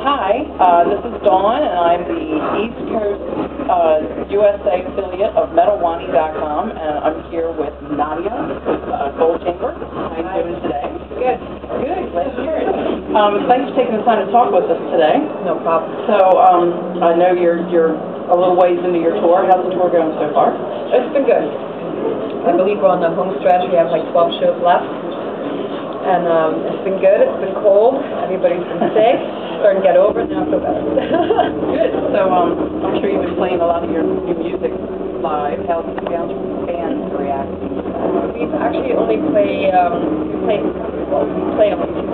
Hi, this is Dawn, and I'm the East Coast USA affiliate of MetalWani.com, and I'm here with Nadia with Gold Chamber. How are you doing today? Good. Good, glad to hear it. Thanks for taking the time to talk with us today. No problem. So, I know you're a little ways into your tour. How's the tour going so far? It's been good. I believe we're on the home stretch. We have like 12 shows left. And it's been good. It's been cold. Everybody's been sick. Starting to get over it. Now I feel better. Good. So I'm sure you've been playing a lot of your new music live. How's the fans reacting? We've actually only play only 2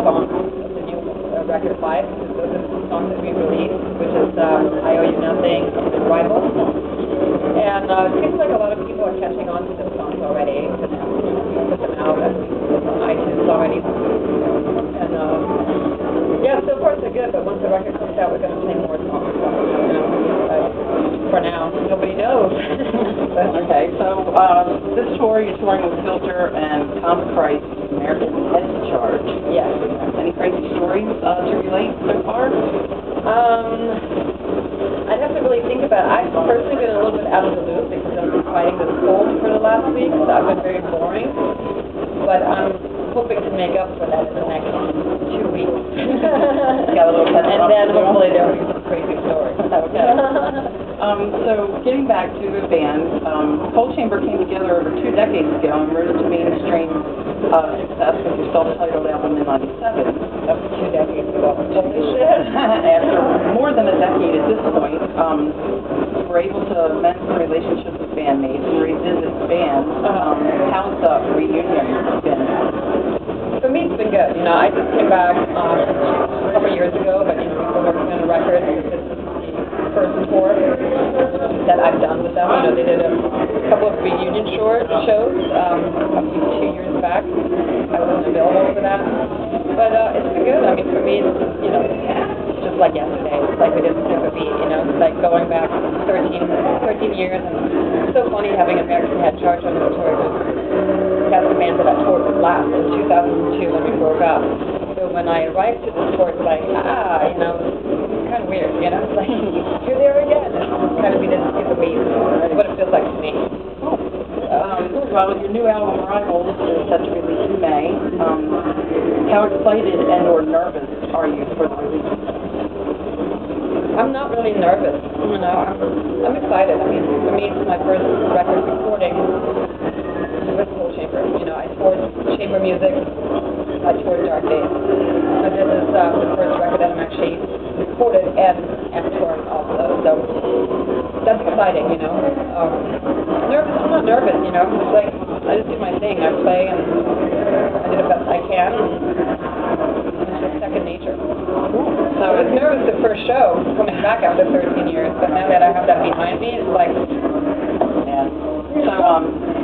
songs of the new record live. Those are the 2 songs that we released, which is I Owe You Nothing and Rival. And it seems like a lot of people are catching on to those songs already. And put them out on iTunes already. And yeah, so far so good, but once the record comes out, we're going to play more songs. For now, nobody knows. Okay, so this tour, you're touring with Filter and Tom Price, American Head Charge. Yes. Any crazy stories to relate so far? I'd have to really think about it. I've personally been a little bit out of the loop because I've been fighting this cold for the last week, so I've been very boring. But I'm hoping to make up for that in the next 2 weeks. Got a little and then hopefully there'll be some crazy stories. Okay. So getting back to the band, Gold Chamber came together over 2 decades ago and rose to mainstream success with your self-titled album in '97. That was 2 decades ago. Holy shit. After more than a decade at this point, you were able to mend some relationships with bandmates and revisit the band. How's the reunion been? For me, it's been good. You know, I just came back a couple years ago, but you know, we've been working on a record. This is the first tour that I've done with them. You know, they did a couple of reunion shows a few 2 years back. I wasn't available for that, but it's been good. I mean, for me, it's, you know, it's just like yesterday. It's like we didn't skip a beat. You know, it's like going back 13 years, and it's so funny having American Head Charge on the tour. That's the band that I toured with last in 2002 when we broke up. So when I arrived to this tour, it's like, you know, it's kind of weird, you know? It's like, here they are again. It's kind of, we didn't skip a beat. That's what it feels like to me. Well, your new album, Rivals, is set to release in May. How excited and or nervous are you for the release? I'm not really nervous. You know, I'm excited. I mean, for me, it's my first record recording with Gold Chamber. You know, I toured chamber music. I toured Dark Days. So this is the first record that I'm actually recorded and touring also. So that's exciting, you know. Nervous? I'm not nervous, you know. It's like, I just do my thing. I play and I do the best I can. It's just second nature. So I was nervous the first show, coming back after 13 years, but now that I have that behind me, it's like, yeah. So,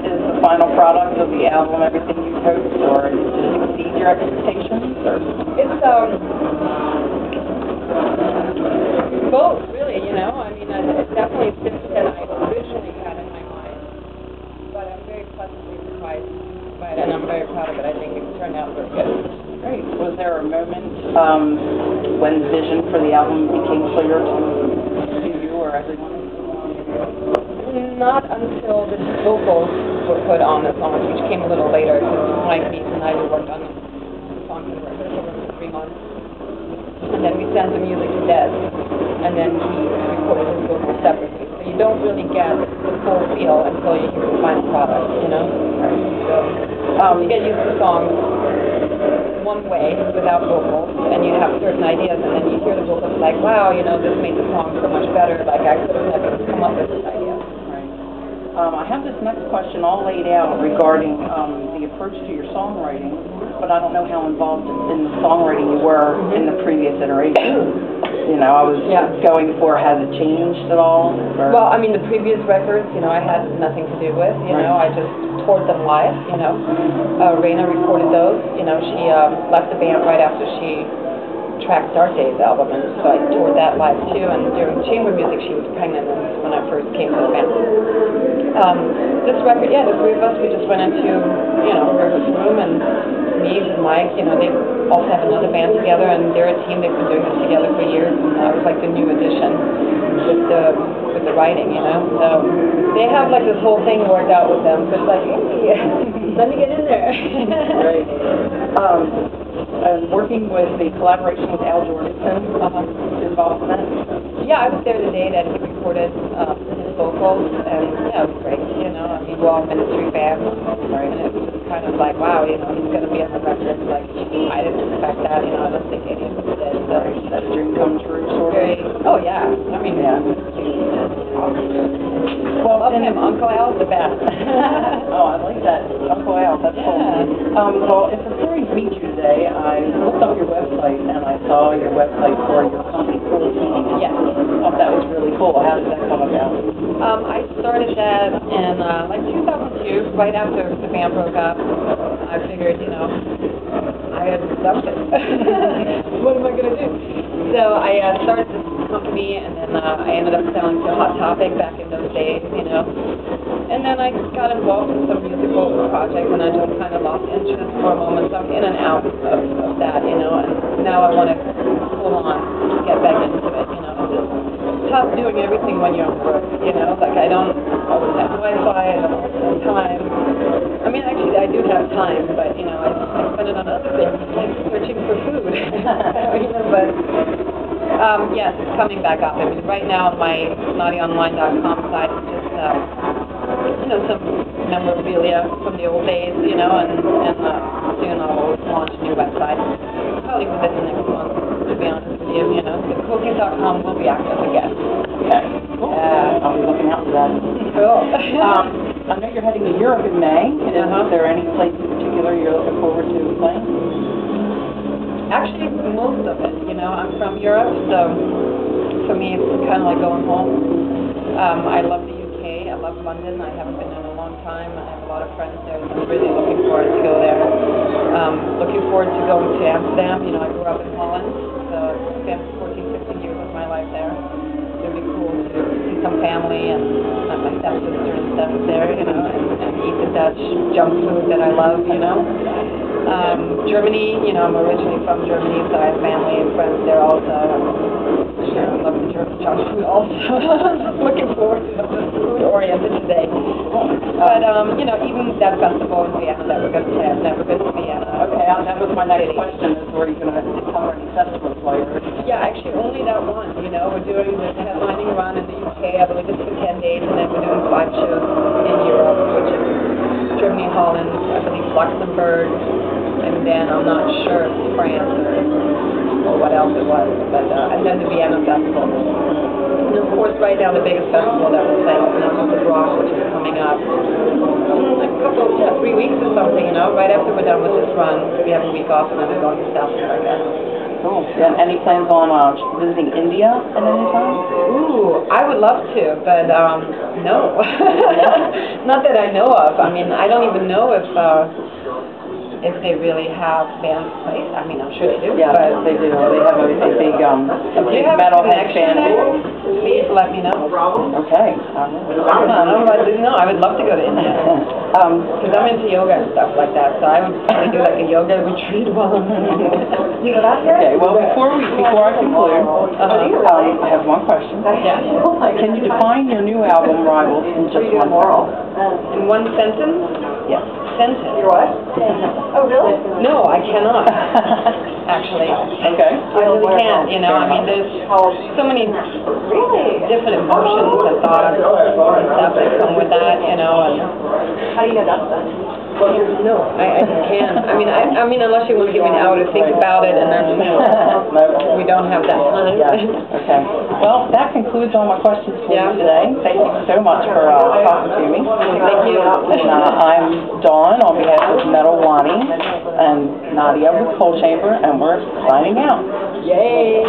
is the final product of the album everything you hoped, or did it exceed your expectations? Or? It's, both, really, you know. I mean, it's definitely things that I originally had in my mind, but I'm very pleasantly surprised by it, and I'm very proud of it. I think it turned out very good. Great. Was there a moment when the vision for the album became clear to you or everyone? Not until the vocals were put on the song, which came a little later, because Mike Meese and I worked on the song for the rehearsal room for 3 months. And then we sent the music to Des, and then he recorded his vocals separately. So you don't really get the full feel until you hear the final product, you know? So you get used to songs one way without vocals, and you have certain ideas, and then you hear the vocals like, wow, you know, this made the song so much better, like I could have never come up with this idea. I have this next question all laid out regarding the approach to your songwriting, but I don't know how involved in the songwriting you were in the previous iteration. You know, I was going for, has it changed at all? Or? Well, I mean, the previous records, you know, I had nothing to do with, you know, I just toured them live, you know. Raina recorded those, you know, she left the band right after she tracked Dark Days album, and so I toured that live too, and during chamber music she was pregnant when I first came to the band. This record, the 3 of us, we just went into, you know, a rehearsal room and me and Mike, you know, they also have another band together, and they're a team. They've been doing this together for years, and I was like the new addition with the writing, you know. So they have like this whole thing worked out with them. So it's like, hey, let me get in there. Great. And working with the collaboration with Al Jorgensen, involved in that? Yeah, I was there the day that he recorded his vocals, and yeah, it was great. You know, I mean, we're all ministry fans, Right. and it was just kind of like, wow, you know, he's going to be on the record. Like, I didn't expect that. You know, I don't think any of us did. So Is that a dream come true, sort of? very, oh yeah, I mean, Yeah. Well, love him. Uncle Al's the best. Oh, I like that. Uncle Al, that's cool. Well, it's before we meet you today, I looked up your website and I saw your website for your company, Cool Team. Yes. I thought that was really cool. How did that come about? I started that in like 2002, right after the band broke up. I figured, you know, I had left it. What am I going to do? So I started this company, and then I ended up selling to Hot Topic back in those days, you know. And then I got involved in some musical projects, and I just kind of lost interest for a moment. So I'm in and out of that, you know. And now I want to full on get back into it, you know. It's tough doing everything when you're on the road, you know. Like I don't always have Wi-Fi, I don't always have time. I mean, actually, I do have time, but you know, I spend it on other things, like searching for food. You know, but yes, it's coming back up. I mean, right now my naughtyonline.com site is just you know, some memorabilia from the old days, you know, and soon I'll launch a new website. Probably within the next month, to be honest with you. You know, coolteam.com will be active again. Okay. Cool. I'll be looking out for that. Cool. I know you're heading to Europe in May. Is there any place in particular you're looking forward to playing? Actually, most of it. You know, I'm from Europe, so for me it's kind of like going home. I love the UK. I love London. I haven't been there in a long time. I have a lot of friends there, so I'm really looking forward to go there. Looking forward to going to Amsterdam. You know, I grew up in Holland, so I spent 14, 15 years of my life there. It would be cool to see some family and my stepsister and stuff there, you know, and eat the Dutch junk food that I love, you know. Germany, you know, I'm originally from Germany, so I have family and friends there also. I love the German junk food also. Looking forward to the food-oriented today. But, you know, even that festival in Vienna that we're going to play, I've never been to Vienna. Okay, that was my next question, is where you're going to cover any festivals while you're Yeah, actually only that one, you know. We're doing the headlining run in the UK, I believe it's for 10 days, and then we're doing 5 shows in Europe, which is Germany, Holland, I believe Luxembourg, and then I'm not sure if it's France or what else it was, but, and then the Vienna Festival. And of course, right now the biggest festival that we're playing is the Rock, which is coming up in like a couple, 3 weeks or something, you know. Right after we're done with this run, we have a week off, and then we're going to South America. Cool. Yeah, any plans on visiting India at any time? Ooh, I would love to, but no. Not that I know of. I mean, I don't even know if they really have bands placed. I mean, I'm sure they do. Yeah, but they do. They have a big metalhead fan. Please let me know. Okay. No, I would love to go to India. Because I'm into yoga and stuff like that, so I would probably do like a yoga retreat while I'm there. Okay, well, before I conclude, I have one question. Yeah. Can you define your new album, Rivals, in just one sentence? In one sentence? Yes. Sentence. Your what? Oh, really? No, I cannot. Actually. Okay. I really can't, you know. I mean, there's so many different emotions and thoughts and stuff that come with that, you know. And How do you know that's done? no, I just can't. I mean, unless you want to give me an hour to think about it, and then we don't have that time. Yeah. Okay. Well, that concludes all my questions for you today. Thank you so much for talking to me. Thank you. And, I'm Dawn on behalf of Metal Wani and Nadia with Coal Chamber, and we're signing out. Yay!